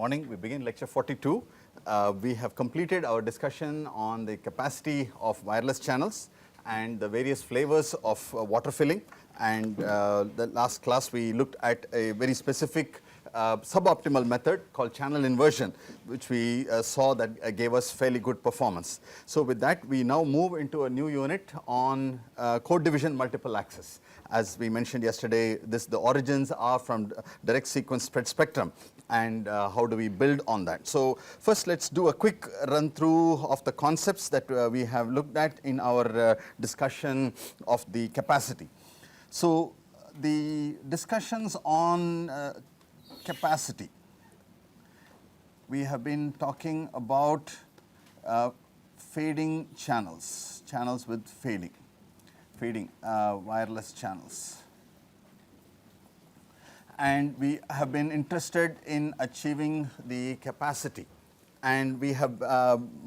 morning. We begin lecture 42. We have completed our discussion on the capacity of wireless channels and the various flavors of water filling, and the last class we looked at a very specific suboptimal method called channel inversion, which we saw that gave us fairly good performance. So with that, we now move into a new unit on code division multiple access. As we mentioned yesterday, the origins are from direct sequence spread spectrum, and how do we build on that. So first let's do a quick run through of the concepts that we have looked at in our discussion of the capacity. So the discussions on capacity, we have been talking about fading channels, channels with fading wireless channels. And we have been interested in achieving the capacity, and we have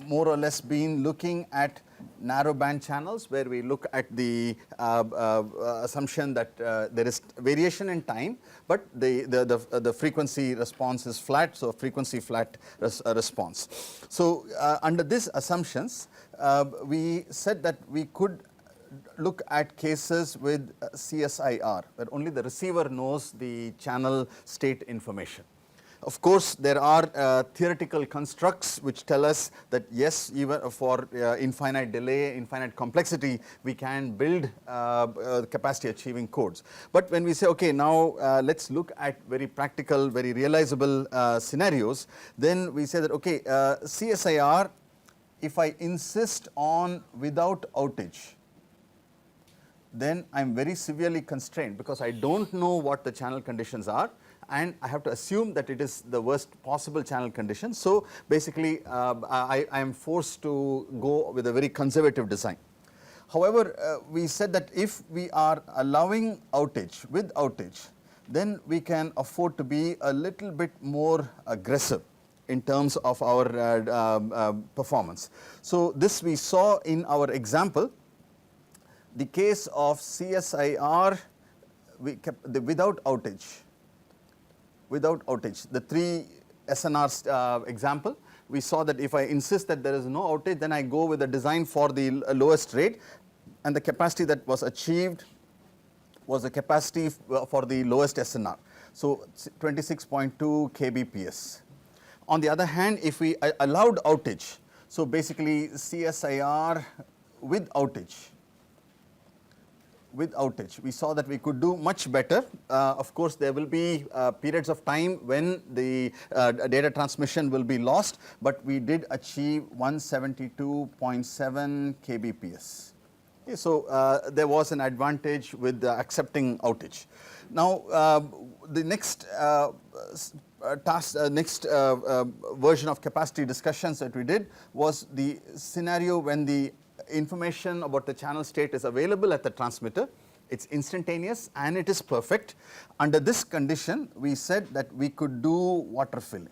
more or less been looking at narrow band channels, where we look at the assumption that there is variation in time, but the frequency response is flat, so frequency flat response. So under these assumptions, we said that we could look at cases with CSIR, where only the receiver knows the channel state information. Of course, there are theoretical constructs which tell us that yes, even for infinite delay, infinite complexity, we can build capacity achieving codes. But when we say, okay, now let's look at very practical, very realizable scenarios, then we say that, okay, CSIR, if I insist on without outage, then I am very severely constrained, because I do not know what the channel conditions are, and I have to assume that it is the worst possible channel condition. So basically I am forced to go with a very conservative design. However, we said that if we are allowing outage with outage, then we can afford to be a little bit more aggressive in terms of our performance. So this we saw in our example. The case of CSIR without outage, the 3 SNRs example, we saw that if I insist that there is no outage, then I go with a design for the lowest rate, and the capacity that was achieved was the capacity for the lowest SNR, so 26.2 kbps. On the other hand, if we allowed outage, so basically CSIR with outage, we saw that we could do much better. Of course, there will be periods of time when the data transmission will be lost, but we did achieve 172.7 kbps. Okay, so there was an advantage with accepting outage. Now, the next version of capacity discussions that we did was the scenario when the information about the channel state is available at the transmitter, it's instantaneous and it is perfect. Under this condition, we said that we could do water filling,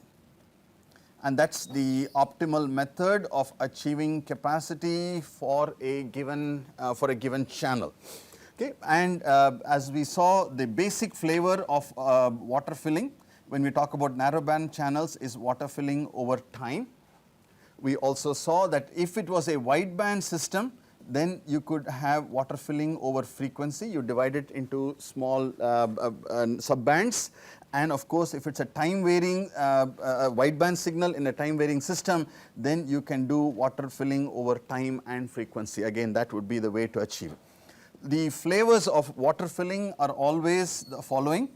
and that's the optimal method of achieving capacity for a given channel. Okay, and as we saw, the basic flavor of water filling when we talk about narrowband channels is water filling over time. We also saw that if it was a wideband system, then you could have water filling over frequency. You divide it into small subbands, and of course, if it's a time varying wideband signal in a time varying system, then you can do water filling over time and frequency. Again, that would be the way to achieve it. The flavors of water filling are always the following.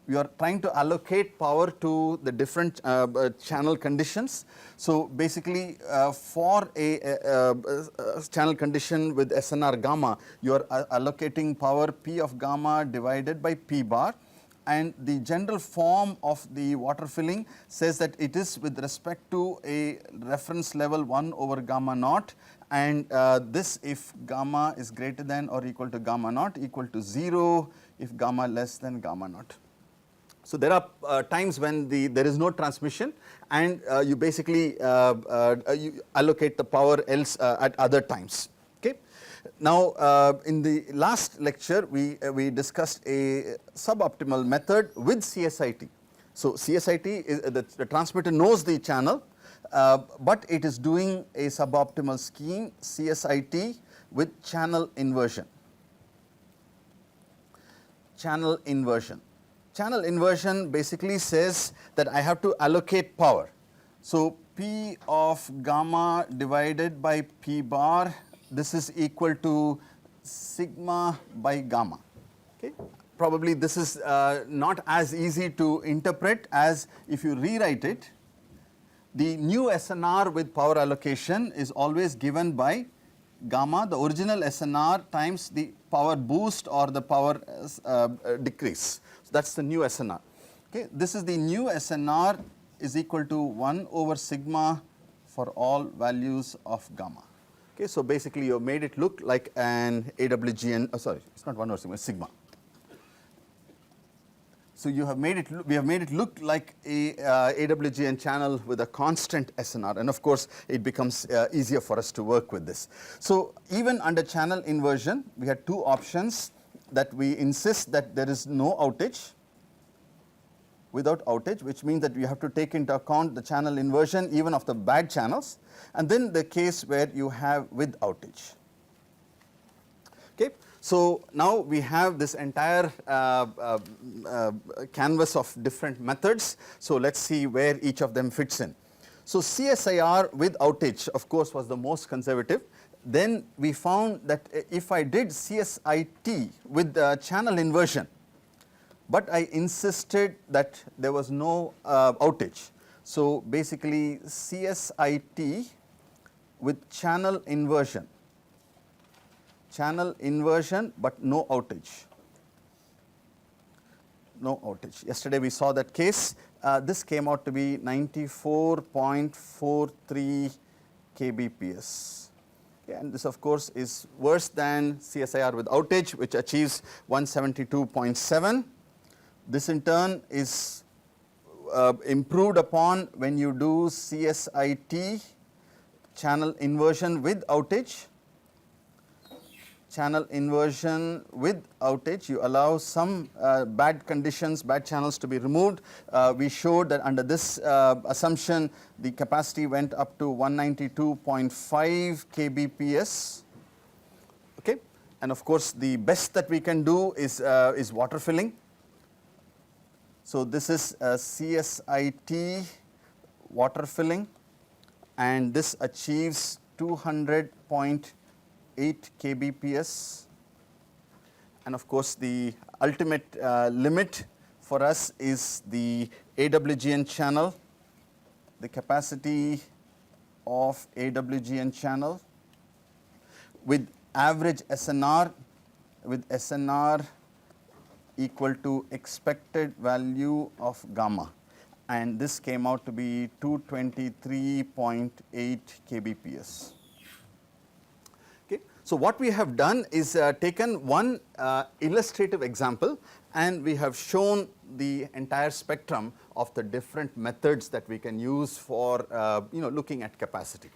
You are trying to allocate power to the different channel conditions. So basically for a channel condition with SNR gamma, you are allocating power P of gamma divided by P bar, and the general form of the water filling says that it is with respect to a reference level 1 over gamma naught, and this if gamma is greater than or equal to gamma naught equal to 0, if gamma less than gamma naught. So there are times when there is no transmission, and you basically you allocate the power else at other times. Okay. Now in the last lecture we discussed a suboptimal method with CSIT. So CSIT, is, the transmitter knows the channel, but it is doing a suboptimal scheme, CSIT, with channel inversion. Channel inversion. Channel inversion basically says that I have to allocate power. So P of gamma divided by P bar, this is equal to sigma by gamma. Okay. Probably this is not as easy to interpret as if you rewrite it. The new SNR with power allocation is always given by gamma, the original SNR, times the power boost or the power decrease. So that is the new SNR. Okay. This is the new SNR is equal to 1 over sigma for all values of gamma. Okay. So basically you have made it look like an AWGN, sorry, it is not 1 over sigma, it's sigma. So you have made it, we have made it look like a AWGN channel with a constant SNR, and of course it becomes easier for us to work with this. So even under channel inversion, we had two options, that we insist that there is no outage, without outage, which means that you have to take into account the channel inversion even of the bad channels, and then the case where you have with outage. Okay. So now we have this entire canvas of different methods. So let's see where each of them fits in. So CSIR with outage, of course, was the most conservative. Then we found that if I did CSIT with channel inversion, but I insisted that there was no outage. So basically CSIT with channel inversion but no outage. No outage. Yesterday we saw that case. This came out to be 94.43 kbps. Okay, and this of course is worse than CSIR with outage, which achieves 172.7. This in turn is improved upon when you do CSIT channel inversion with outage. Channel inversion with outage, you allow some bad conditions, bad channels to be removed. We showed that under this assumption, the capacity went up to 192.5 kbps. Okay, and of course the best that we can do is water filling. So this is CSIT water filling, and this achieves 200.8 kbps, and of course the ultimate limit for us is the AWGN channel, the capacity of AWGN channel with average SNR, with SNR equal to expected value of gamma, and this came out to be 223.8 kbps. So what we have done is taken one illustrative example, and we have shown the entire spectrum of the different methods that we can use for looking at capacity.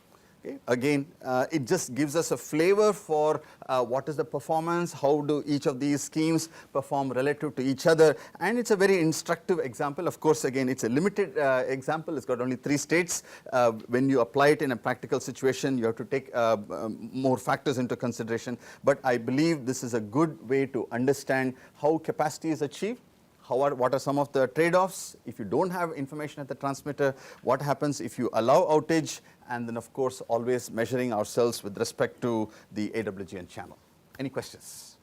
Okay. Again, it just gives us a flavor for what is the performance, how do each of these schemes perform relative to each other, and it's a very instructive example. Of course, again, it's a limited example, it's got only 3 states. When you apply it in a practical situation, you have to take more factors into consideration, but I believe this is a good way to understand how capacity is achieved. What are some of the trade-offs if you don't have information at the transmitter, what happens if you allow outage, and then of course always measuring ourselves with respect to the AWGN channel. Any questions?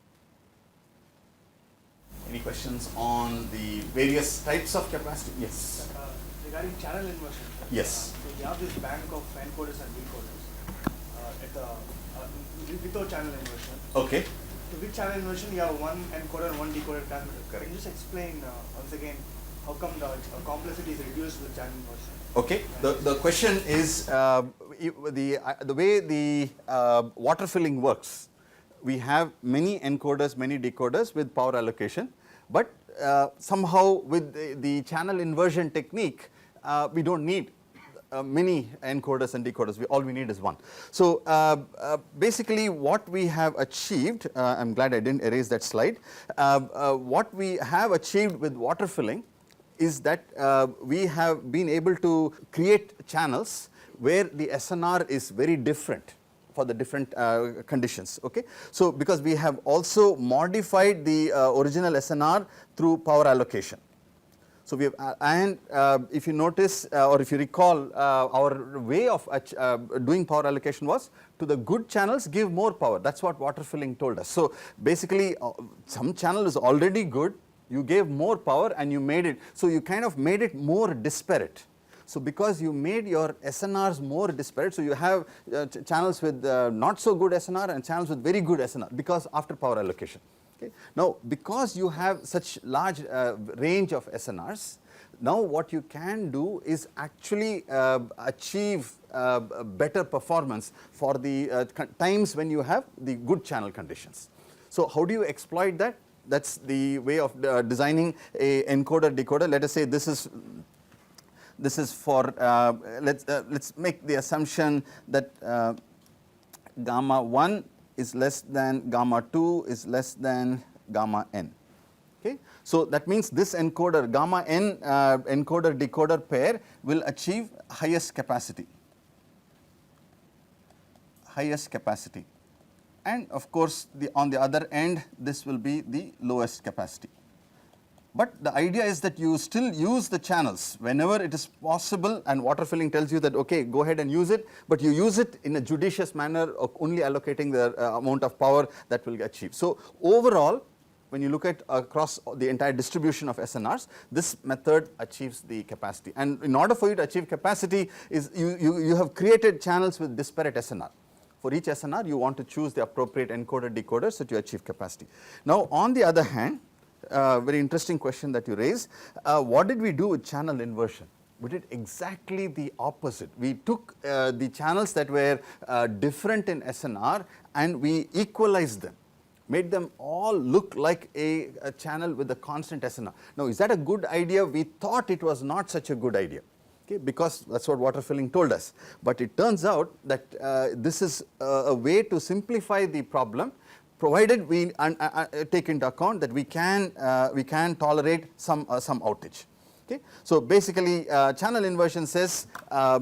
Any questions on the various types of capacity? Yes. Regarding channel inversion. Yes. So you have this bank of encoders and decoders without channel inversion. Okay. So with channel inversion, you have one encoder and one decoder transmitter. Correct. Can you just explain once again how come the complexity is reduced with channel inversion? Okay. The question is the way the water filling works. We have many encoders, many decoders with power allocation, but somehow with the channel inversion technique, we don't need many encoders and decoders. All we need is one. So basically what we have achieved, I'm glad I didn't erase that slide, what we have achieved with water filling is that we have been able to create channels where the SNR is very different for the different conditions. Okay? So, because we have also modified the original SNR through power allocation. So, we have if you notice or if you recall, our way of doing power allocation was to the good channels give more power. That is what water filling told us. So, basically some channel is already good, you gave more power and you made it, so you kind of made it more disparate. So, because you made your SNRs more disparate, so you have channels with not so good SNR and channels with very good SNR, because after power allocation. Okay. Now, because you have such large range of SNRs, now what you can do is actually achieve better performance for the times when you have the good channel conditions. So, how do you exploit that? That is the way of designing a encoder decoder. Let us say this is for let's make the assumption that gamma 1 is less than gamma 2 is less than gamma n. Okay. So, that means this encoder gamma n encoder decoder pair will achieve highest capacity, and of course, on the other end this will be the lowest capacity. But the idea is that you still use the channels whenever it is possible, and water filling tells you that okay, go ahead and use it, but you use it in a judicious manner of only allocating the amount of power that will get achieved. So, overall, when you look at across the entire distribution of SNRs, this method achieves the capacity, and in order for you to achieve capacity is you have created channels with disparate SNR. For each SNR you want to choose the appropriate encoder decoder so to achieve capacity. Now, on the other hand, very interesting question that you raise. What did we do with channel inversion? We did exactly the opposite. We took the channels that were different in SNR and we equalized them, made them all look like a channel with a constant SNR. Now, is that a good idea? We thought it was not such a good idea. Okay, because that is what water filling told us. But it turns out that this is a way to simplify the problem, provided we take into account that we can tolerate some outage. Okay. So, basically channel inversion says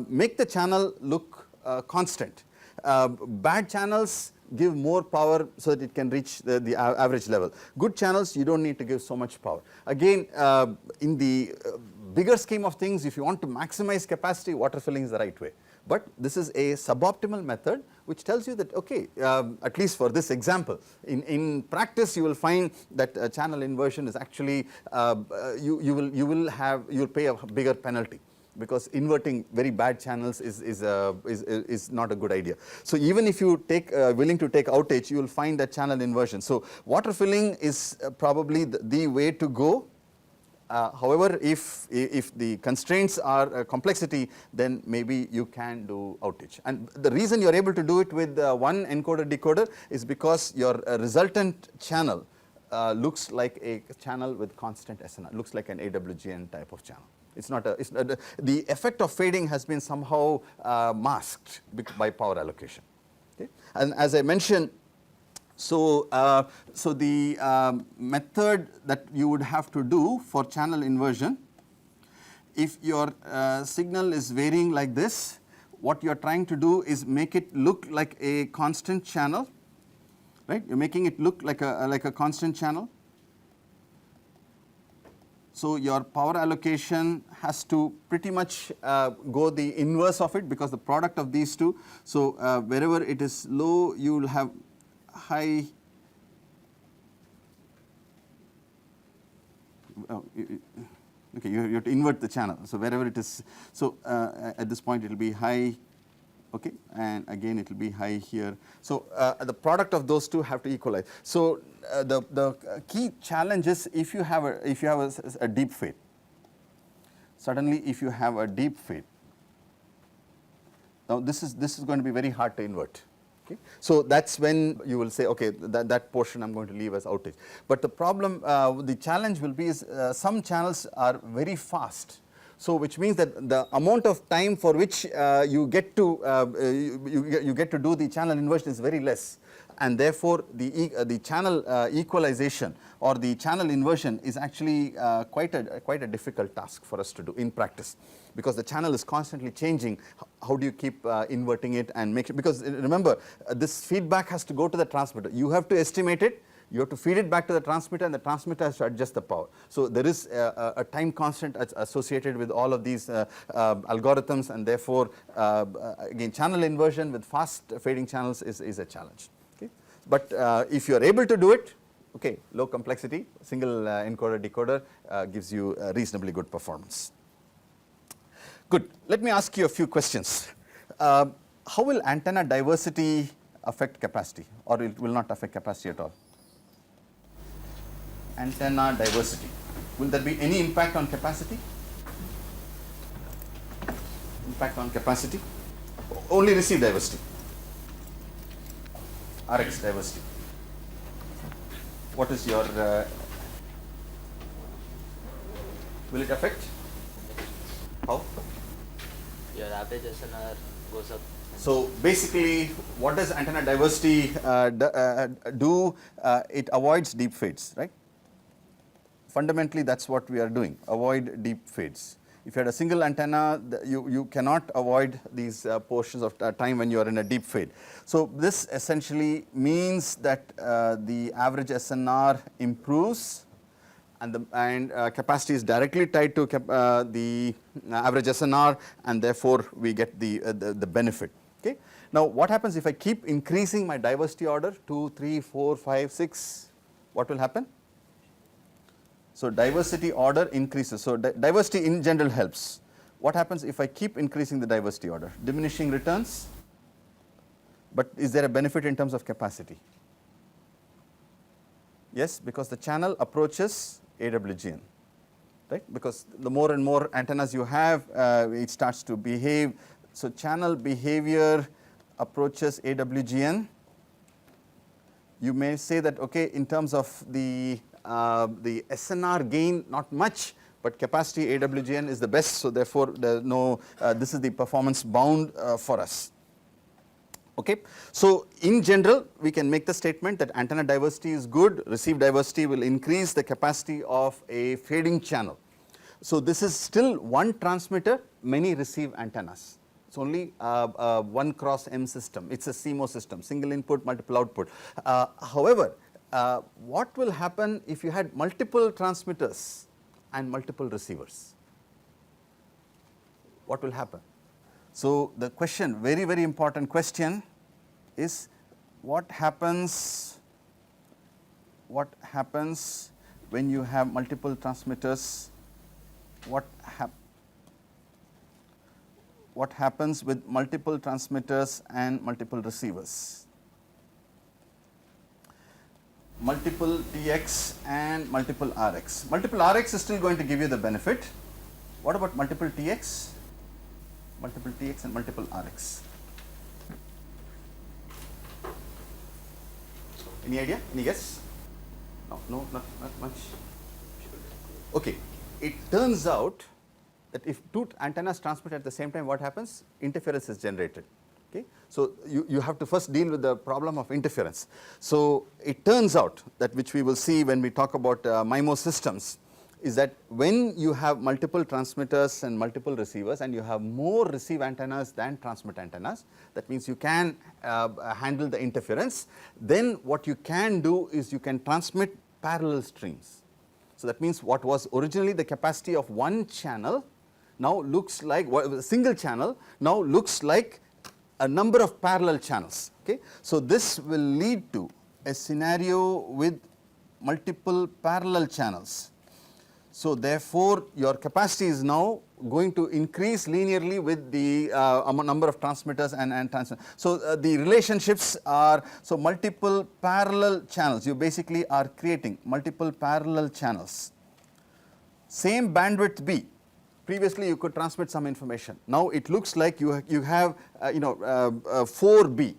make the channel look constant. Bad channels give more power so that it can reach the average level. Good channels you do not need to give so much power. Again, in the bigger scheme of things, if you want to maximize capacity, water filling is the right way. But this is a suboptimal method which tells you that okay, at least for this example, in practice you will find that channel inversion is actually you will pay a bigger penalty, because inverting very bad channels is not a good idea. So, even if you take willing to take outage, you will find that channel inversion. So, water filling is probably the way to go. However, if the constraints are complexity, then maybe you can do outage. And the reason you are able to do it with one encoder decoder is because your resultant channel looks like a channel with constant SNR, looks like an AWGN type of channel. It's not the effect of fading has been somehow masked by power allocation. Okay? And as I mentioned, so the method that you would have to do for channel inversion, if your signal is varying like this, what you are trying to do is make it look like a constant channel, right? You are making it look like a constant channel. So, your power allocation has to pretty much go the inverse of it, because the product of these two. So, wherever it is low, you will have high. Okay, you have to invert the channel. So, wherever it is, so at this point it will be high, okay, and again it will be high here. So, the product of those two have to equalize. So, the key challenge is if you have a deep fade. Suddenly, if you have a deep fade, now this is going to be very hard to invert. Okay. So, that is when you will say okay, that portion I am going to leave as outage. But the problem, the challenge will be is some channels are very fast. So, which means that the amount of time for which you get to do the channel inversion is very less, and therefore the channel equalization or the channel inversion is actually quite a difficult task for us to do in practice, because the channel is constantly changing. How do you keep inverting it and make it, because remember this feedback has to go to the transmitter. You have to estimate it, you have to feed it back to the transmitter, and the transmitter has to adjust the power. So there is a time constant associated with all of these algorithms, and therefore again channel inversion with fast fading channels is a challenge. Okay? But if you are able to do it, okay, low complexity, single encoder decoder gives you a reasonably good performance. Good. Let me ask you a few questions. How will antenna diversity affect capacity, or it will not affect capacity at all? Antenna diversity. Will there be any impact on capacity? Impact on capacity? Only receive diversity. RX diversity. What is your, will it affect? How? Your average SNR goes up. So basically, what does antenna diversity do? It avoids deep fades, right? Fundamentally, that's what we are doing, avoid deep fades. If you had a single antenna, you cannot avoid these portions of time when you are in a deep fade. So this essentially means that the average SNR improves, and capacity is directly tied to the average SNR, and therefore we get the benefit. Okay. Now what happens if I keep increasing my diversity order, 2, 3, 4, 5, 6, what will happen? So diversity order increases. So diversity in general helps. What happens if I keep increasing the diversity order? Diminishing returns, but is there a benefit in terms of capacity? Yes, because the channel approaches AWGN, right? Because the more and more antennas you have, it starts to behave. So channel behavior approaches AWGN. You may say that, okay, in terms of the SNR gain, not much, but capacity AWGN is the best, so therefore this is the performance bound for us. Okay. So in general, we can make the statement that antenna diversity is good, receive diversity will increase the capacity of a fading channel. So this is still one transmitter, many receive antennas. It's only 1 cross M system. It's a CMOS system, single input, multiple output. However, what will happen if you had multiple transmitters and multiple receivers? What will happen? So the question, very, very important question, is what happens when you have multiple transmitters? What happens with multiple transmitters and multiple receivers? Multiple TX and multiple RX. Multiple RX is still going to give you the benefit. What about multiple TX? Multiple TX and multiple RX. Any idea? Any guess? No, not much. Okay, it turns out that if two antennas transmit at the same time, what happens? Interference is generated. Okay. So you have to first deal with the problem of interference. So it turns out that, which we will see when we talk about MIMO systems, is that when you have multiple transmitters and multiple receivers, and you have more receive antennas than transmit antennas, that means you can handle the interference. Then what you can do is you can transmit parallel streams. So that means what was originally the capacity of one channel now looks like, a single channel now looks like a number of parallel channels. Okay. So this will lead to a scenario with multiple parallel channels. So therefore your capacity is now going to increase linearly with the number of transmitters and transmitters. So the relationships are, so multiple parallel channels, you basically are creating multiple parallel channels. Same bandwidth B. Previously you could transmit some information. Now it looks like you have 4B,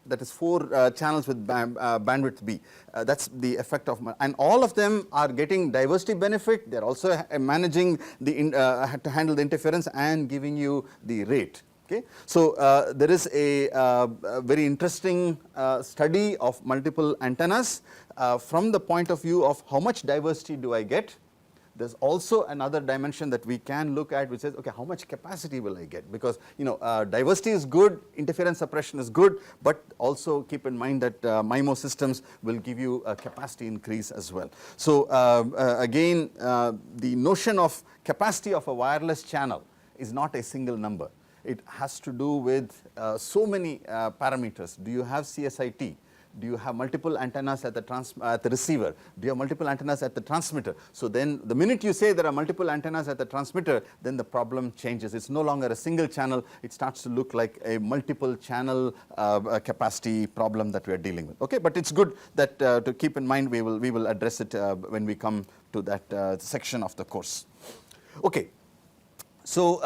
that is 4 channels with bandwidth B. That's the effect of, and all of them are getting diversity benefit. They are also managing to handle the interference and giving you the rate. Okay. So, there is a very interesting study of multiple antennas from the point of view of how much diversity do I get. There is also another dimension that we can look at, which says, okay, how much capacity will I get, because diversity is good, interference suppression is good, but also keep in mind that MIMO systems will give you a capacity increase as well. So, again, the notion of capacity of a wireless channel is not a single number. It has to do with so many parameters. Do you have CSIT? Do you have multiple antennas at the receiver? Do you have multiple antennas at the transmitter? So then the minute you say there are multiple antennas at the transmitter, then the problem changes. It's no longer a single channel. It starts to look like a multiple channel capacity problem that we are dealing with. Okay, but it's good that to keep in mind, we will address it when we come to that section of the course. Okay. So,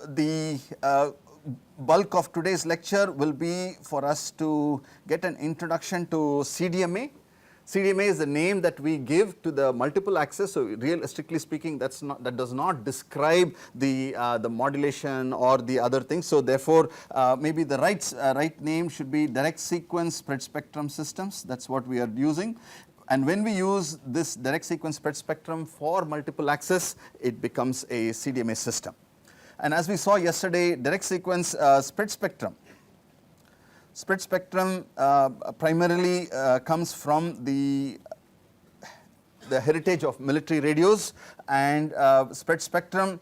the bulk of today's lecture will be for us to get an introduction to CDMA. CDMA is the name that we give to the multiple access. So, strictly speaking, that does not describe the modulation or the other things. So, therefore, maybe the right name should be direct sequence spread spectrum systems. That's what we are using. And when we use this direct sequence spread spectrum for multiple access, it becomes a CDMA system. And as we saw yesterday, direct sequence spread spectrum primarily comes from the heritage of military radios, and spread spectrum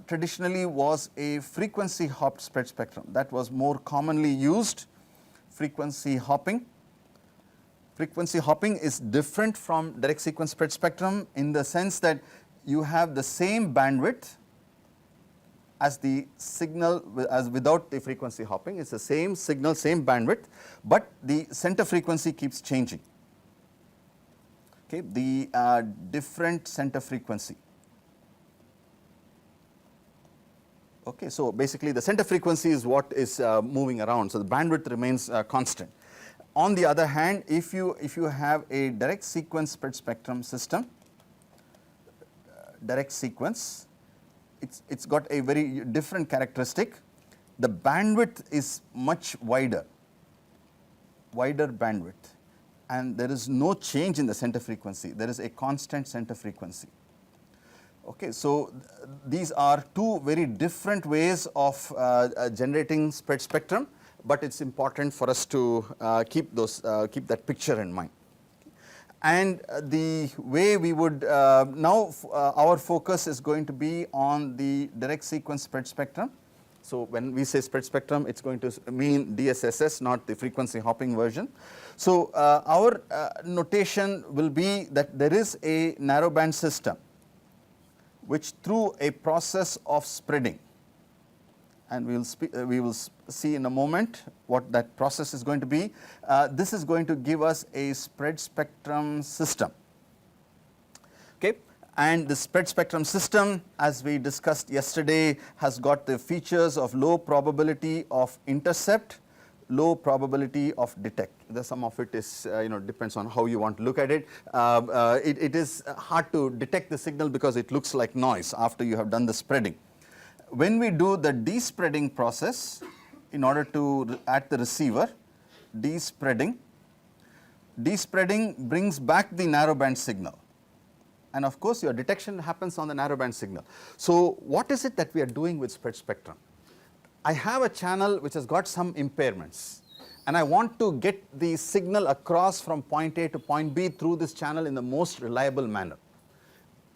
traditionally was a frequency hopped spread spectrum. That was more commonly used, frequency hopping. Frequency hopping is different from direct sequence spread spectrum in the sense that you have the same bandwidth as the signal as without the frequency hopping. It's the same signal, same bandwidth, but the center frequency keeps changing. Okay, the different center frequency. Okay, so basically the center frequency is what is moving around, so the bandwidth remains constant. On the other hand, if you have a direct sequence spread spectrum system, direct sequence, it's got a very different characteristic. The bandwidth is much wider bandwidth, and there is no change in the center frequency. There is a constant center frequency. Okay, so these are two very different ways of generating spread spectrum, but it's important for us to keep that picture in mind. And the way we would now our focus is going to be on the direct sequence spread spectrum. So when we say spread spectrum, it's going to mean DSSS, not the frequency hopping version. So our notation will be that there is a narrowband system which through a process of spreading, and we will see in a moment what that process is going to be. This is going to give us a spread spectrum system. Okay, and the spread spectrum system, as we discussed yesterday, has got the features of low probability of intercept, low probability of detect. Some of it is depends on how you want to look at it. It is hard to detect the signal because it looks like noise after you have done the spreading. When we do the despreading process, in order to at the receiver, despreading brings back the narrowband signal, and of course your detection happens on the narrowband signal. So what is it that we are doing with spread spectrum? I have a channel which has got some impairments, and I want to get the signal across from point A to point B through this channel in the most reliable manner.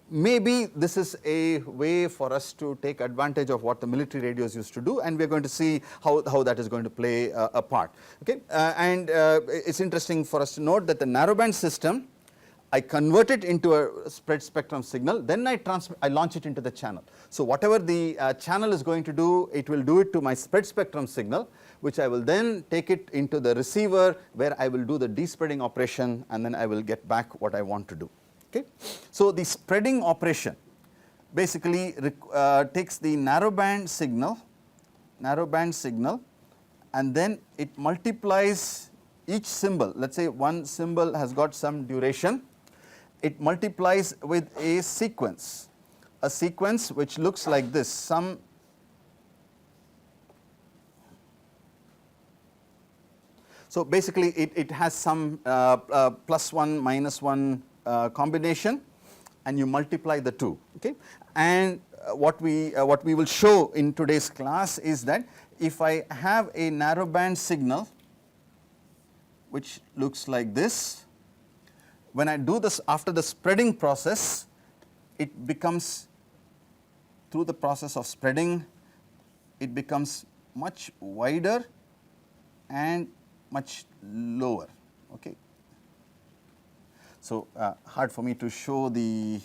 Maybe this is a way for us to take advantage of what the military radios used to do, and we are going to see how that is going to play a part. Okay, and it's interesting for us to note that the narrowband system, I convert it into a spread spectrum signal, then I launch it into the channel. So whatever the channel is going to do, it will do it to my spread spectrum signal, which I will then take it into the receiver, where I will do the despreading operation, and then I will get back what I want to do. Okay. So the spreading operation basically takes the narrowband signal, and then it multiplies each symbol. Let's say one symbol has got some duration. It multiplies with a sequence which looks like this, some So basically it has some +1 -1 combination, and you multiply the two, okay. And what we will show in today's class is that if I have a narrowband signal which looks like this, when I do this after the spreading process, it becomes, through the process of spreading, it becomes much wider and much lower, okay. So hard for me to show the,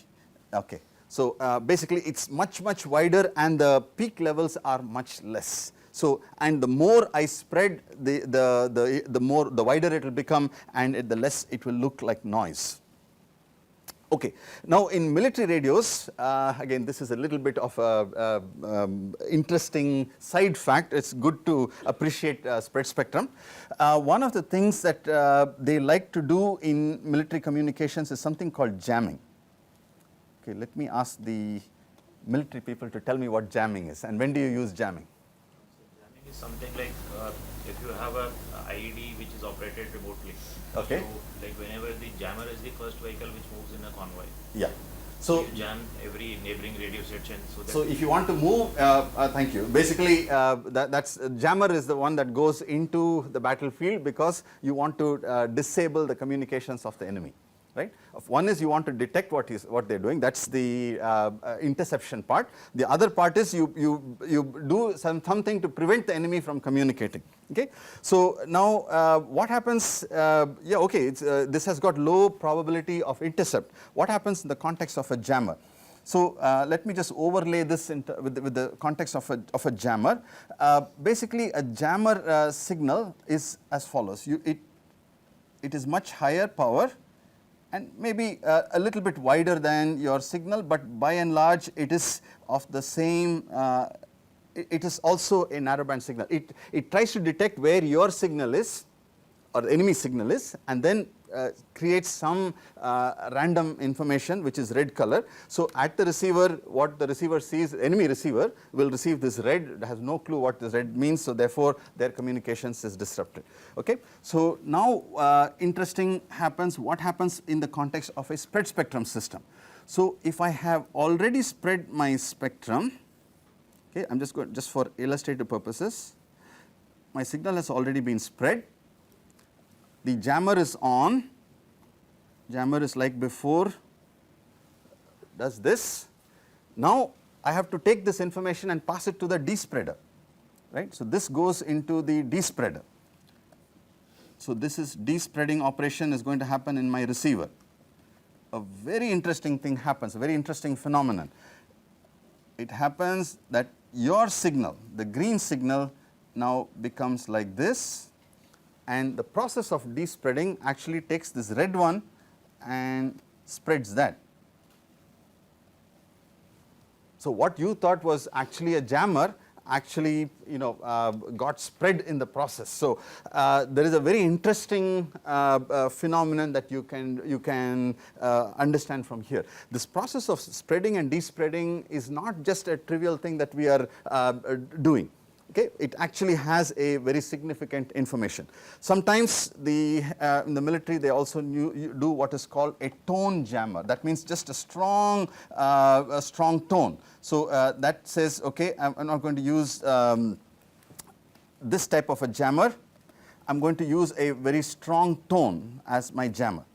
okay. So basically it's much wider and the peak levels are much less. So, and the more I spread, the wider it will become, and the less it will look like noise. Okay. Now in military radios, again this is a little bit of a interesting side fact. It's good to appreciate spread spectrum. One of the things that they like to do in military communications is something called jamming. Okay, let me ask the military people to tell me what jamming is, and when do you use jamming? Jamming is something like if you have a IED which is operated remotely. Okay. So like whenever the jammer is the first vehicle which moves in a convoy. Yeah. So you jam every neighboring radio section. So if you want to move, thank you. Basically, that's jammer is the one that goes into the battlefield because you want to disable the communications of the enemy. Right? One is you want to detect what they're doing. That's the interception part. The other part is you do something to prevent the enemy from communicating. Okay. So now what happens? Yeah. Okay. It's, this has got low probability of intercept. What happens in the context of a jammer? So let me just overlay this with the context of a jammer. Basically, a jammer signal is as follows. It is much higher power, and maybe a little bit wider than your signal, but by and large it is of the same, it is also a narrowband signal. It tries to detect where your signal is or the enemy signal is, and then creates some random information which is red color. So at the receiver, what the receiver sees, enemy receiver will receive this red, has no clue what this red means, so therefore their communications is disrupted. Okay. So now interesting happens, what happens in the context of a spread spectrum system. So if I have already spread my spectrum, okay, I'm just going, just for illustrative purposes, my signal has already been spread. The jammer is on, jammer is like before, does this. Now I have to take this information and pass it to the despreader, right. So this goes into the despreader. So this is despreading operation is going to happen in my receiver. A very interesting thing happens, a very interesting phenomenon. It happens that your signal, the green signal, now becomes like this. And the process of despreading actually takes this red one and spreads that. So what you thought was actually a jammer actually got spread in the process. So there is a very interesting phenomenon that you can understand from here. This process of spreading and despreading is not just a trivial thing that we are doing. Okay, it actually has a very significant information. Sometimes in the military they also do what is called a tone jammer. That means just a strong tone. So that says, okay, I'm not going to use this type of a jammer. I'm going to use a very strong tone as my jammer.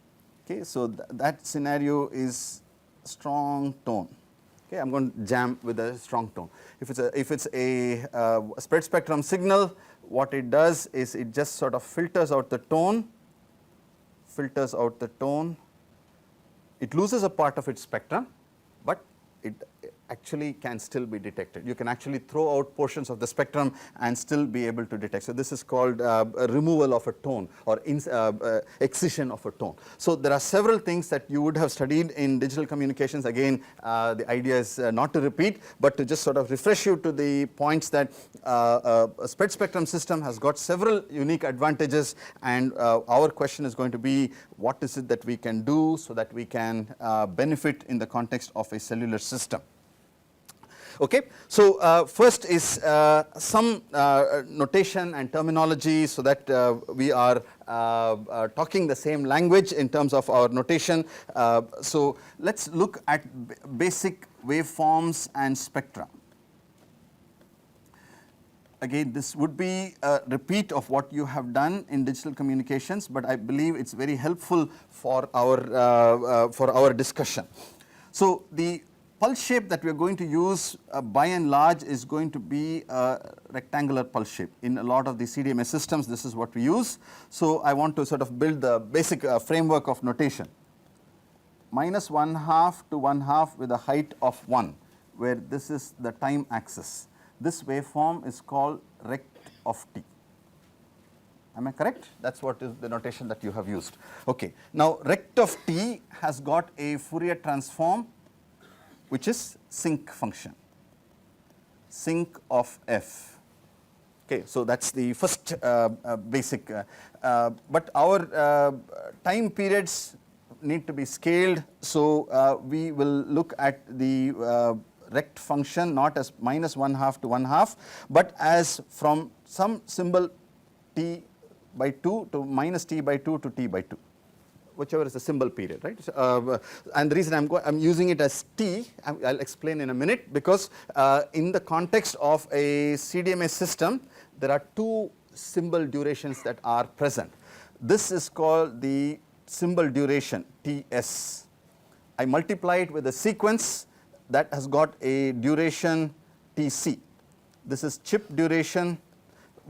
Okay, so that scenario is strong tone. Okay, I'm going to jam with a strong tone. If it's a spread spectrum signal, what it does is it just sort of filters out the tone. It loses a part of its spectrum, but it actually can still be detected. You can actually throw out portions of the spectrum and still be able to detect. So this is called a removal of a tone or excision of a tone. So there are several things that you would have studied in digital communications. Again, the idea is not to repeat, but to just sort of refresh you to the points that a spread spectrum system has got several unique advantages, and our question is going to be, what is it that we can do so that we can benefit in the context of a cellular system? Okay. So, first is some notation and terminology, so that we are talking the same language in terms of our notation. So, let us look at basic waveforms and spectra. Again, this would be a repeat of what you have done in digital communications, but I believe it's very helpful for our discussion. So, the pulse shape that we are going to use by and large is going to be a rectangular pulse shape. In a lot of the CDMA systems, this is what we use. So, I want to sort of build the basic framework of notation. Minus 1/2 to 1/2 with a height of 1, where this is the time axis. This waveform is called rect of t. Am I correct? That is what is the notation that you have used. Okay. Now, rect of t has got a Fourier transform which is sinc function, sinc of f. Okay. So, that is the first basic, but our time periods need to be scaled. So, we will look at the rect function not as minus 1/2 to 1/2, but as from some symbol t by 2 to minus t by 2 to t by 2, whichever is the symbol period, right. And the reason I'm using it as t, I'll explain in a minute, because in the context of a CDMA system, there are two symbol durations that are present. This is called the symbol duration, Ts. I multiply it with a sequence that has got a duration Tc. This is chip duration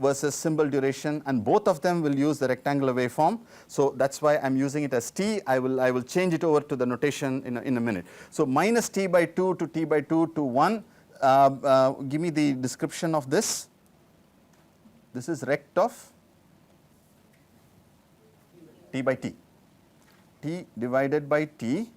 versus symbol duration, and both of them will use the rectangular waveform. So, that is why I am using it as t. I will change it over to the notation in a minute. So, minus t by 2 to t by 2 to 1, give me the description of this. This is rect of t by t, t divided by t.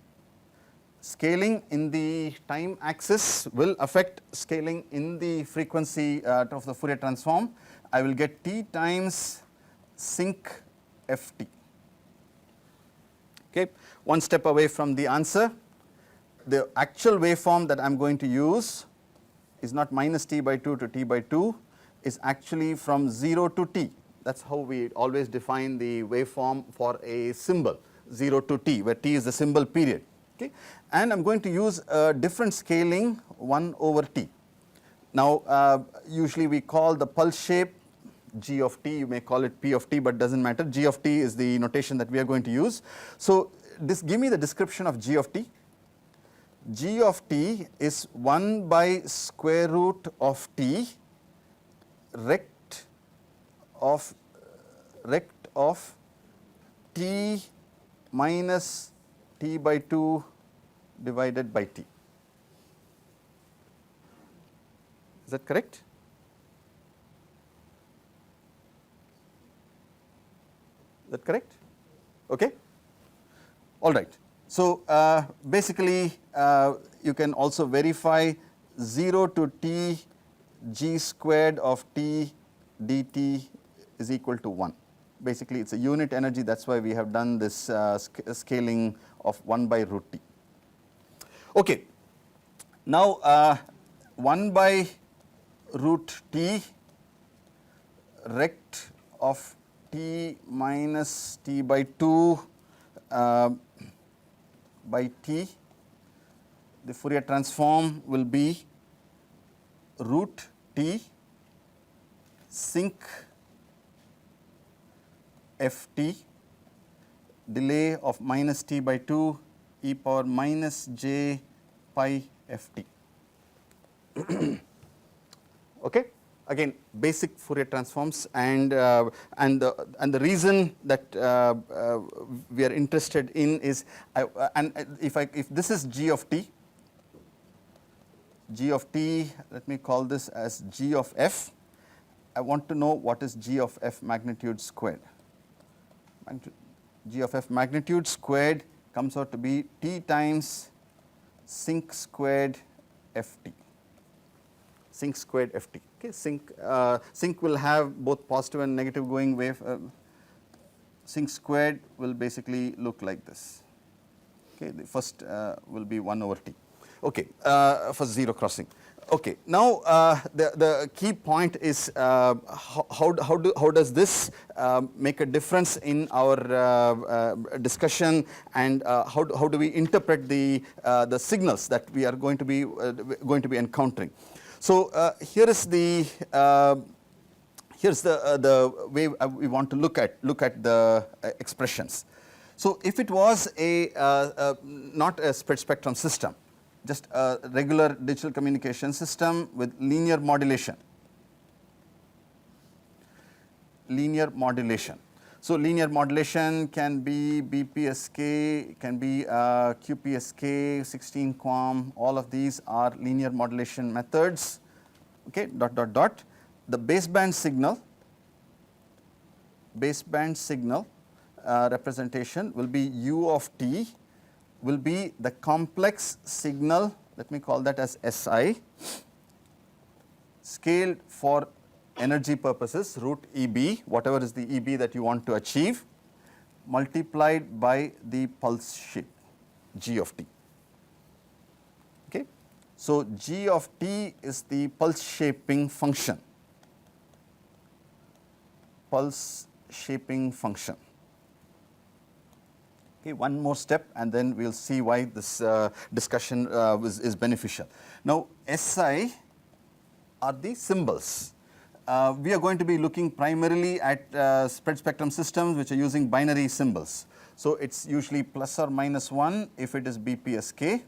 Scaling in the time axis will affect scaling in the frequency of the Fourier transform. I will get t times sinc ft. Okay. One step away from the answer, the actual waveform that I am going to use is not minus t by 2 to t by 2, is actually from 0 to t. That is how we always define the waveform for a symbol, 0 to t, where t is the symbol period. Okay. And I am going to use a different scaling 1 over t. Now, usually we call the pulse shape g of t, you may call it p of t, but does not matter. G of t is the notation that we are going to use. So, this give me the description of g of t. G of t is 1 by square root of t rect of t minus t by 2 divided by t. Is that correct? Is that correct? Okay. All right. So, basically you can also verify 0 to t g squared of t dt is equal to 1. Basically, it is a unit energy, that is why we have done this scaling of 1 by root t. Okay. Now, 1 by root t rect of t minus t by 2 by t, the Fourier transform will be root t sinc ft delay of minus t by 2 e power minus j pi ft. Okay. Again, basic Fourier transforms, and the reason that we are interested in is, if this is g of t, let me call this as g of f. I want to know what is g of f magnitude squared. G of f magnitude squared comes out to be t times sinc squared ft. Sinc squared ft. Okay, sinc will have both positive and negative going wave. Sinc squared will basically look like this. Okay, the first will be 1 over t. Okay, for 0 crossing. Okay, now the key point is how does this make a difference in our discussion, and how do we interpret the signals that we are going to be encountering. So here is the here's the way we want to look at the expressions. So if it was not a spread spectrum system, just a regular digital communication system with linear modulation. So linear modulation can be BPSK, can be QPSK, 16 QAM, all of these are linear modulation methods. Okay, The baseband signal representation will be U of t, will be the complex signal, let me call that as SI, scaled for energy purposes, root EB, whatever is the EB that you want to achieve, multiplied by the pulse shape, G of t. Okay. So G of t is the pulse shaping function. Okay, one more step and then we will see why this discussion is beneficial. Now SI are the symbols. We are going to be looking primarily at spread spectrum systems which are using binary symbols. So it is usually plus or minus 1 if it is BPSK.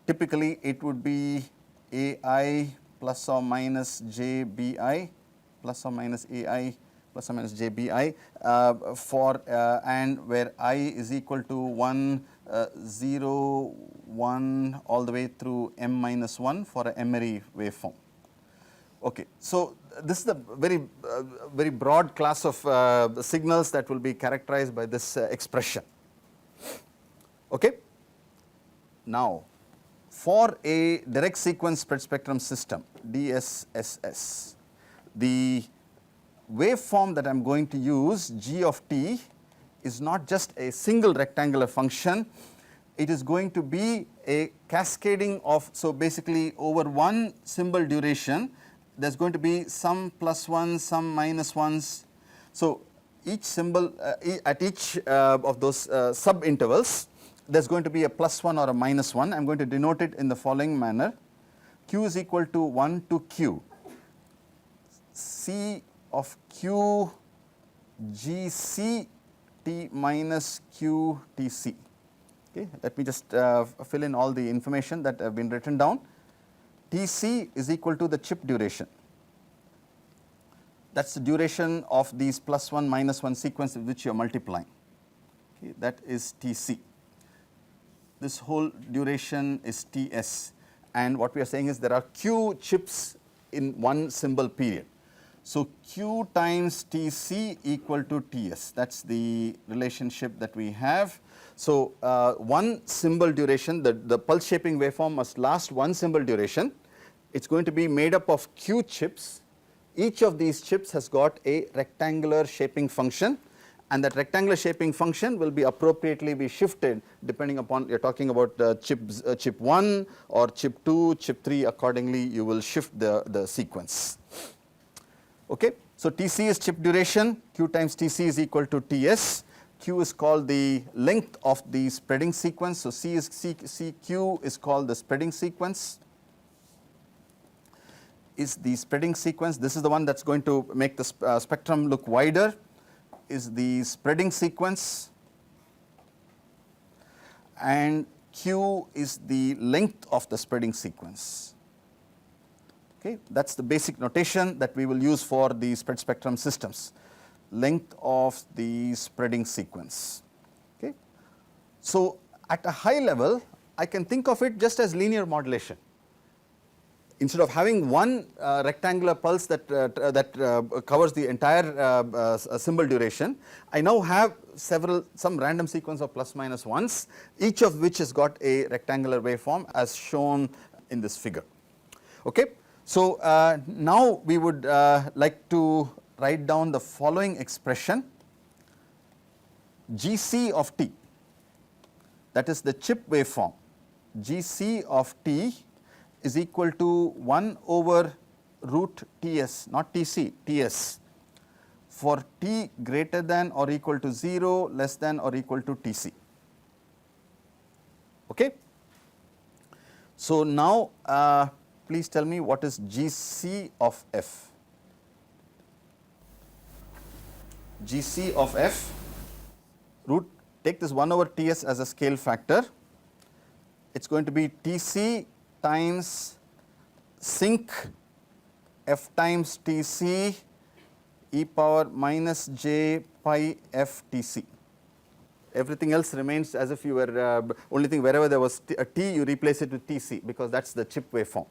Typically it would be AI plus or minus JBI, plus or minus AI plus or minus JBI for and where I is equal to 1, 0, 1 all the way through m minus 1 for a Emery waveform. Okay, so this is a very broad class of the signals that will be characterized by this expression. Okay. Now, for a direct sequence spread spectrum system, DSSS, the waveform that I am going to use, G of t, is not just a single rectangular function, it is going to be a cascading of, so basically over one symbol duration, there is going to be some plus 1s, some minus 1s. So each symbol, at each of those sub intervals, there is going to be a plus 1 or a minus 1. I am going to denote it in the following manner. Q is equal to 1 to Q. C of Q GC T minus Q TC. Okay, let me just fill in all the information that have been written down. TC is equal to the chip duration. That is the duration of these plus 1 minus 1 sequence with which you are multiplying. Okay, that is TC. This whole duration is TS, and what we are saying is there are Q chips in one symbol period. So Q times TC equal to TS, that is the relationship that we have. So one symbol duration, the pulse shaping waveform must last one symbol duration. It is going to be made up of Q chips. Each of these chips has got a rectangular shaping function, and that rectangular shaping function will be appropriately be shifted depending upon, you are talking about chip 1 or chip 2, chip 3, accordingly you will shift the sequence. Okay. So TC is chip duration, Q times TC is equal to TS. Q is called the length of the spreading sequence. So CQ is called the spreading sequence. Is the spreading sequence, this is the one that is going to make the spectrum look wider, is the spreading sequence, and Q is the length of the spreading sequence. Okay, that is the basic notation that we will use for the spread spectrum systems, length of the spreading sequence. Okay. So at a high level, I can think of it just as linear modulation. Instead of having one rectangular pulse that covers the entire symbol duration, I now have some random sequence of plus minus 1s, each of which has got a rectangular waveform as shown in this figure. Okay. So now we would like to write down the following expression, GC of t, that is the chip waveform, GC of t is equal to 1 over root Ts, not Tc, Ts, for t greater than or equal to 0, less than or equal to Tc. Okay? So, now please tell me what is Gc of f. Gc of f, take this 1 over Ts as a scale factor. It is going to be Tc times sinc f times Tc e power minus j pi f Tc. Everything else remains as if you were, only thing wherever there was a t, you replace it with Tc, because that is the chip waveform.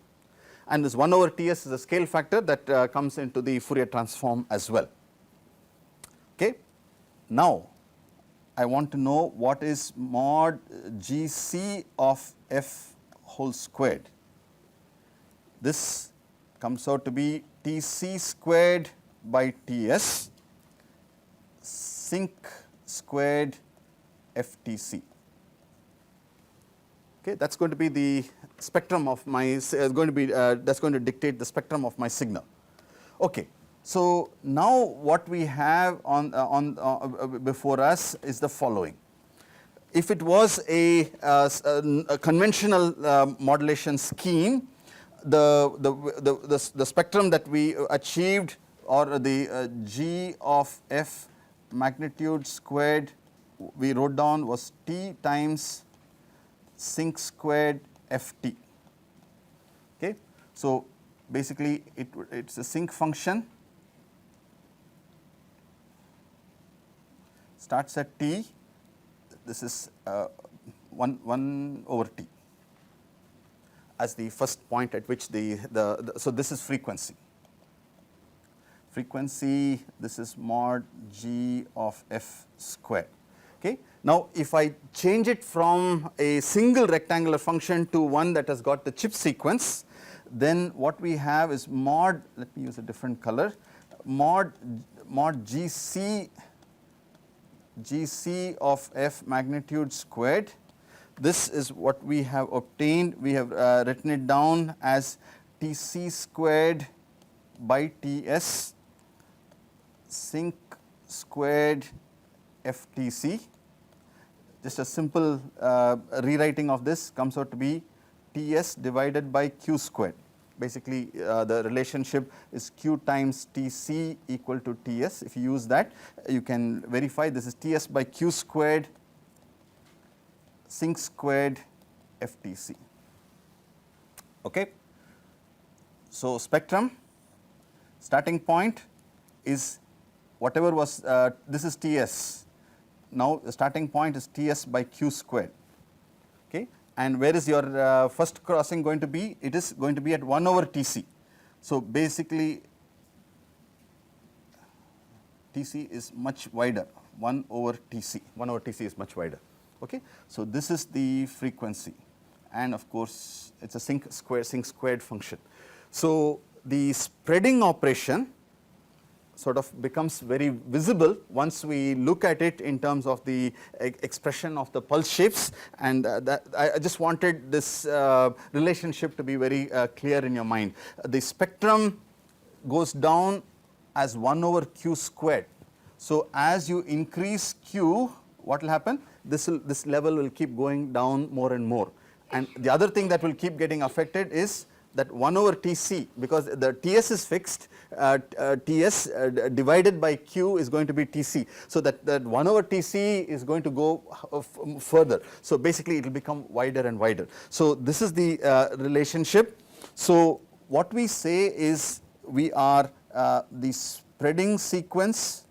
And this 1 over Ts is a scale factor that comes into the Fourier transform as well. Okay. Now, I want to know what is mod Gc of f whole squared. This comes out to be Tc squared by Ts sinc squared ftc. Okay, that's going to be the spectrum of my that's going to dictate the spectrum of my signal. Okay, so now what we have before us is the following. If it was a conventional modulation scheme, the spectrum that we achieved, or the G of f magnitude squared we wrote down, was T times sinc squared ft. Okay. So, basically it is a sinc function, starts at t, this is 1 over t as the first point at which so this is frequency. Frequency, this is mod G of f squared. Okay. Now, if I change it from a single rectangular function to one that has got the chip sequence, then what we have is mod, let me use a different color, mod Gc of f magnitude squared. This is what we have obtained. We have written it down as Tc squared by Ts sinc squared ftc. Just a simple rewriting of this comes out to be Ts divided by q squared. Basically, the relationship is q times Tc equal to Ts. If you use that, you can verify this is Ts by q squared sinc squared ftc. Okay. So, spectrum starting point is whatever was, this is Ts. Now, the starting point is Ts by q squared. Okay. And where is your first crossing going to be? It is going to be at 1 over Tc. So, basically Tc is much wider, 1 over Tc, 1 over Tc is much wider. Okay. So, this is the frequency, and of course, it is a sinc squared function. So, the spreading operation sort of becomes very visible once we look at it in terms of the expression of the pulse shapes, and that I just wanted this relationship to be very clear in your mind. The spectrum goes down as 1 over q squared. So, as you increase q, what will happen? This level will keep going down more and more, and the other thing that will keep getting affected is that 1 over Tc, because the Ts is fixed, Ts divided by q is going to be Tc. So, that 1 over Tc is going to go further. So, basically it will become wider and wider. So, this is the relationship. So, what we say is we are the spreading sequence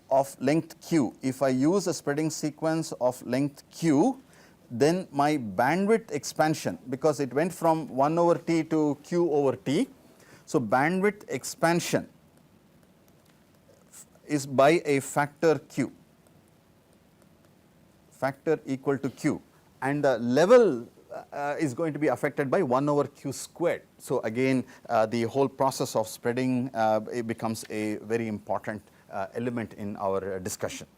of length q. If I use a spreading sequence of length q, then my bandwidth expansion, because it went from 1 over t to q over t. So, bandwidth expansion is by a factor q, factor equal to q, and the level is going to be affected by 1 over q squared. So, again the whole process of spreading it becomes a very important element in our discussion.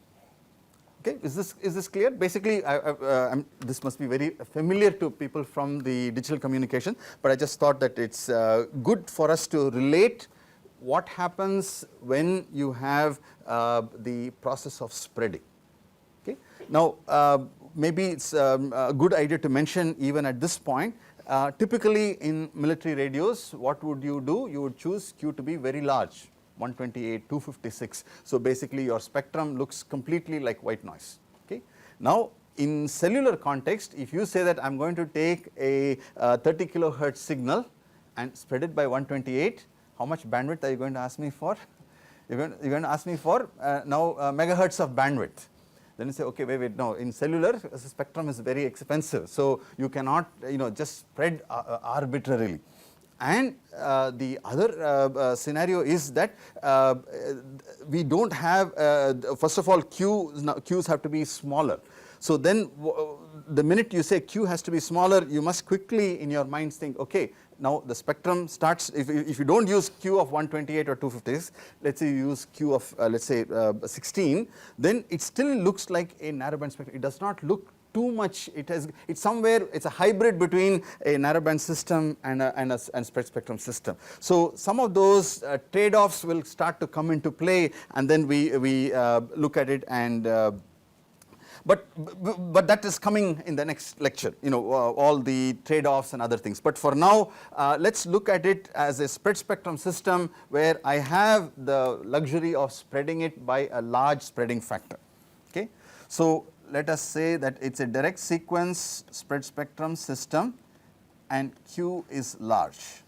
Okay, is this clear? Basically, this must be very familiar to people from the digital communication, but I just thought that it's good for us to relate what happens when you have the process of spreading. Okay. Now, maybe it's a good idea to mention even at this point, typically in military radios, what would you do? You would choose Q to be very large. 128, 256. So basically your spectrum looks completely like white noise. Okay. Now in cellular context, if you say that I'm going to take a 30 kilohertz signal and spread it by 128, how much bandwidth are you going to ask me for? You're going to ask me for now megahertz of bandwidth. Then you say, okay, wait, no, in cellular the spectrum is very expensive, so you cannot just spread arbitrarily. And the other scenario is that we don't have, first of all, Qs have to be smaller. So then the minute you say Q has to be smaller, you must quickly in your minds think, okay, now the spectrum starts, if you don't use Q of 128 or 256, let's say you use Q of let's say 16, then it still looks like a narrowband spectrum. It does not look too much, it's somewhere, it's a hybrid between a narrowband system and spread spectrum system. So some of those trade-offs will start to come into play, and then we look at it, and but that is coming in the next lecture, all the trade-offs and other things. But for now, let's look at it as a spread spectrum system where I have the luxury of spreading it by a large spreading factor. Okay, so let us say that it's a direct sequence spread spectrum system and Q is large.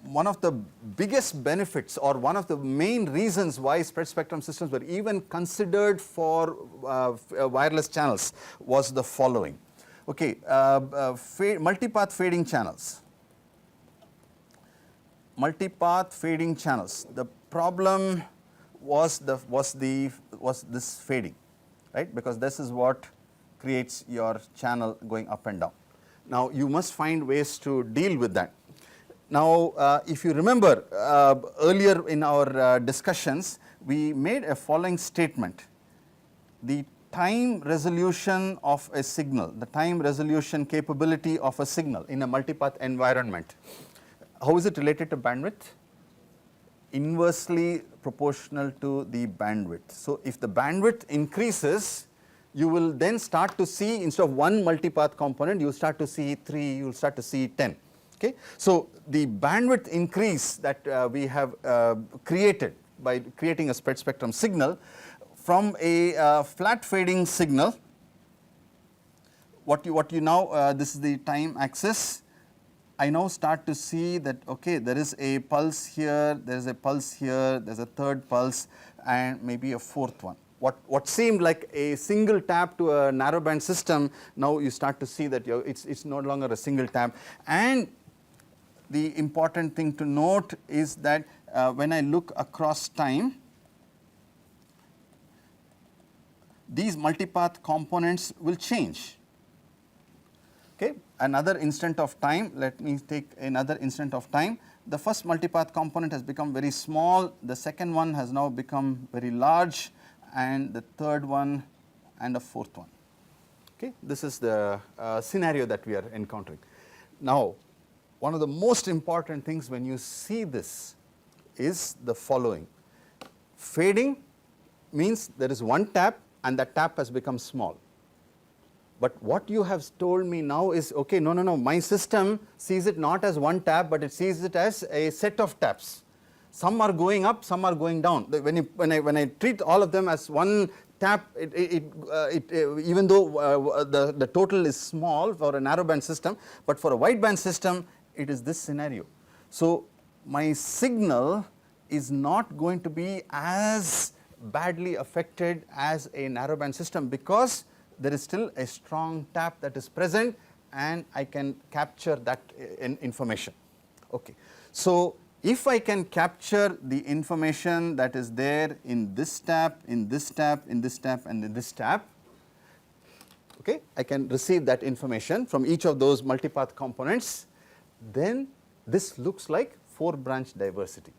One of the biggest benefits, or one of the main reasons why spread spectrum systems were even considered for wireless channels was the following. Okay, multipath fading channels. Multipath fading channels. The problem was this fading. Right, because this is what creates your channel going up and down. Now you must find ways to deal with that. Now if you remember earlier in our discussions, we made a following statement. The time resolution of a signal, the time resolution capability of a signal in a multipath environment, how is it related to bandwidth? Inversely proportional to the bandwidth. So if the bandwidth increases, you will then start to see, instead of one multipath component, you will start to see 3, you will start to see 10. Okay? So the bandwidth increase that we have created by creating a spread spectrum signal from a flat fading signal, what you now, this is the time axis, I now start to see that, okay, there is a pulse here, there is a pulse here, there is a third pulse, and maybe a fourth one. What seemed like a single tap to a narrowband system, now you start to see that it's no longer a single tap. And the important thing to note is that when I look across time, these multipath components will change. Okay, another instant of time, let me take another instant of time. The first multipath component has become very small, the second one has now become very large, and the third one and the fourth one. Okay, this is the scenario that we are encountering. Now, one of the most important things when you see this is the following. Fading means there is one tap and that tap has become small. But what you have told me now is, okay, no, my system sees it not as one tap, but it sees it as a set of taps. Some are going up, some are going down. When I treat all of them as one tap, even though the total is small for a narrowband system, but for a wideband system, it is this scenario. So my signal is not going to be as badly affected as a narrowband system, because there is still a strong tap that is present and I can capture that information. Okay. So if I can capture the information that is there in this tap, in this tap, in this tap, and in this tap, okay, I can receive that information from each of those multipath components, then this looks like 4-branch diversity.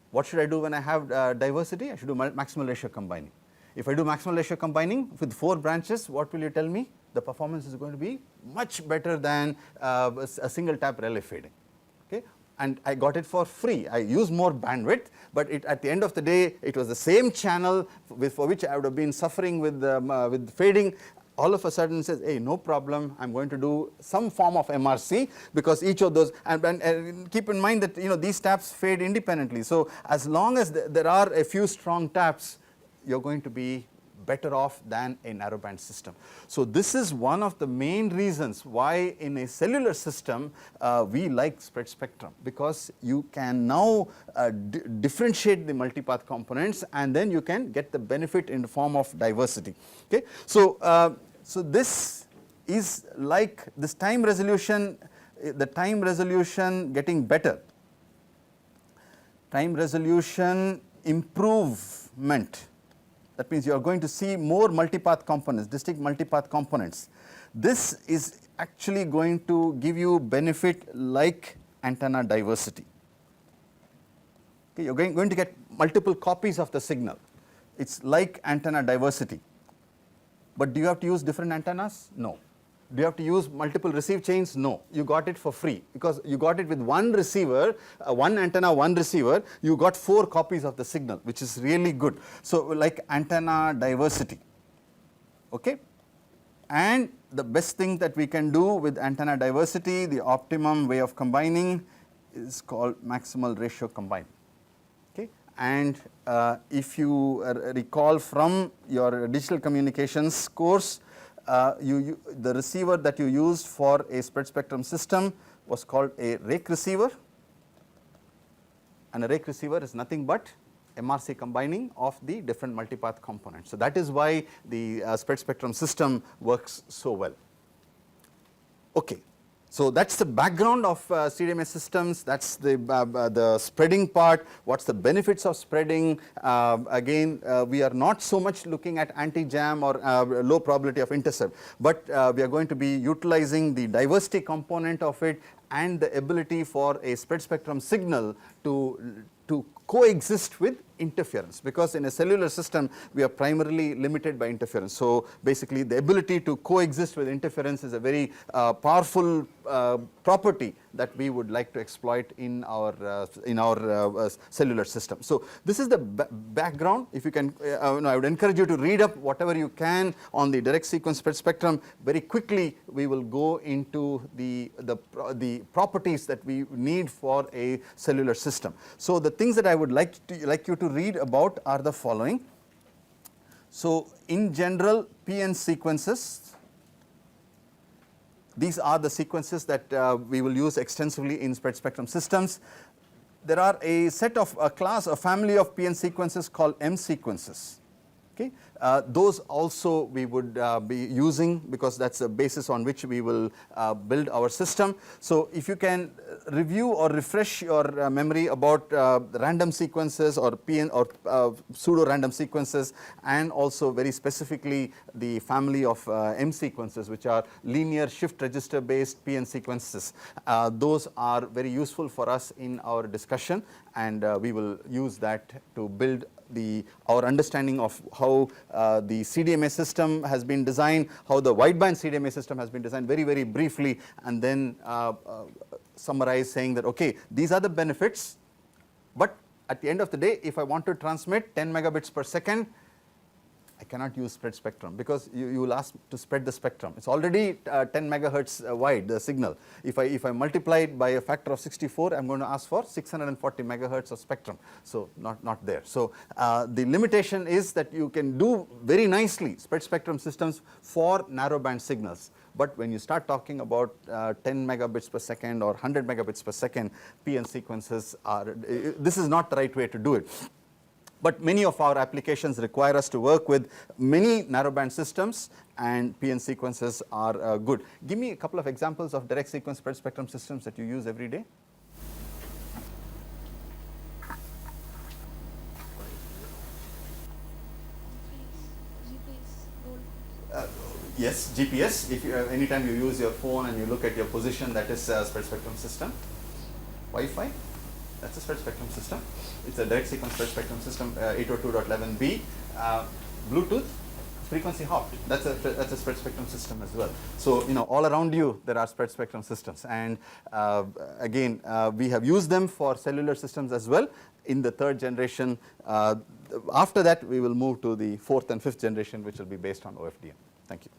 What should I do when I have diversity? I should do maximal ratio combining. If I do maximal ratio combining with 4 branches, what will you tell me? The performance is going to be much better than a single tap relay fading. Okay? And I got it for free. I use more bandwidth, but at the end of the day, it was the same channel for which I would have been suffering with fading. All of a sudden says, hey, no problem, I'm going to do some form of MRC, because each of those, and keep in mind that these taps fade independently. So as long as there are a few strong taps, you're going to be better off than a narrowband system. So this is one of the main reasons why in a cellular system we like spread spectrum, because you can now differentiate the multipath components, and then you can get the benefit in the form of diversity. Okay? So, so this is like this time resolution, the time resolution getting better, time resolution improvement. That means you are going to see more multipath components, distinct multipath components. This is actually going to give you benefit like antenna diversity. Okay, you're going to get multiple copies of the signal. It's like antenna diversity. But do you have to use different antennas? No. Do you have to use multiple receive chains? No. You got it for free, because you got it with one receiver, one antenna, one receiver. You got 4 copies of the signal, which is really good. So like antenna diversity. Okay? And the best thing that we can do with antenna diversity, the optimum way of combining, is called maximal ratio combine. Okay? And if you recall from your digital communications course, the receiver that you used for a spread spectrum system was called a rake receiver, and a rake receiver is nothing but MRC combining of the different multipath components. So that is why the spread spectrum system works so well. Okay. So that's the background of CDMA systems. That's the spreading part. What's the benefits of spreading? Again, we are not so much looking at anti-jam or low probability of intercept, but we are going to be utilizing the diversity component of it and the ability for a spread spectrum signal to coexist with interference, because in a cellular system we are primarily limited by interference. So basically the ability to coexist with interference is a very powerful property that we would like to exploit in our cellular system. So this is the background. If you can, I would encourage you to read up whatever you can on the direct sequence spread spectrum. Very quickly we will go into the properties that we need for a cellular system. So the things that I would like you to read about are the following. So in general, PN sequences, these are the sequences that we will use extensively in spread spectrum systems. There are a family of PN sequences called M sequences. Okay? Those also we would be using, because that's the basis on which we will build our system. So if you can review or refresh your memory about random sequences or PN or pseudo random sequences, and also very specifically the family of M sequences, which are linear shift register based PN sequences. Those are very useful for us in our discussion, and we will use that to build our understanding of how the CDMA system has been designed, how the wideband CDMA system has been designed, very, very briefly, and then summarize saying that, okay, these are the benefits, but at the end of the day, if I want to transmit 10 megabits per second, I cannot use spread spectrum, because you will ask to spread the spectrum. It's already 10 megahertz wide, the signal. If I multiply it by a factor of 64, I'm going to ask for 640 megahertz of spectrum. So not there. So the limitation is that you can do very nicely spread spectrum systems for narrowband signals. But when you start talking about 10 megabits per second or 100 megabits per second, PN sequences this is not the right way to do it. But many of our applications require us to work with many narrowband systems, and PN sequences are good. Give me a couple of examples of direct sequence spread spectrum systems that you use every day. Yes, GPS. If anytime you use your phone and you look at your position, that is a spread spectrum system. Wi-Fi. That's a spread spectrum system. It's a direct sequence spread spectrum system, 802.11b. Bluetooth, frequency hopped. That's a spread spectrum system as well. So all around you there are spread spectrum systems, and again we have used them for cellular systems as well in the 3rd generation. After that we will move to the 4th and 5th generation, which will be based on OFDM. Thank you.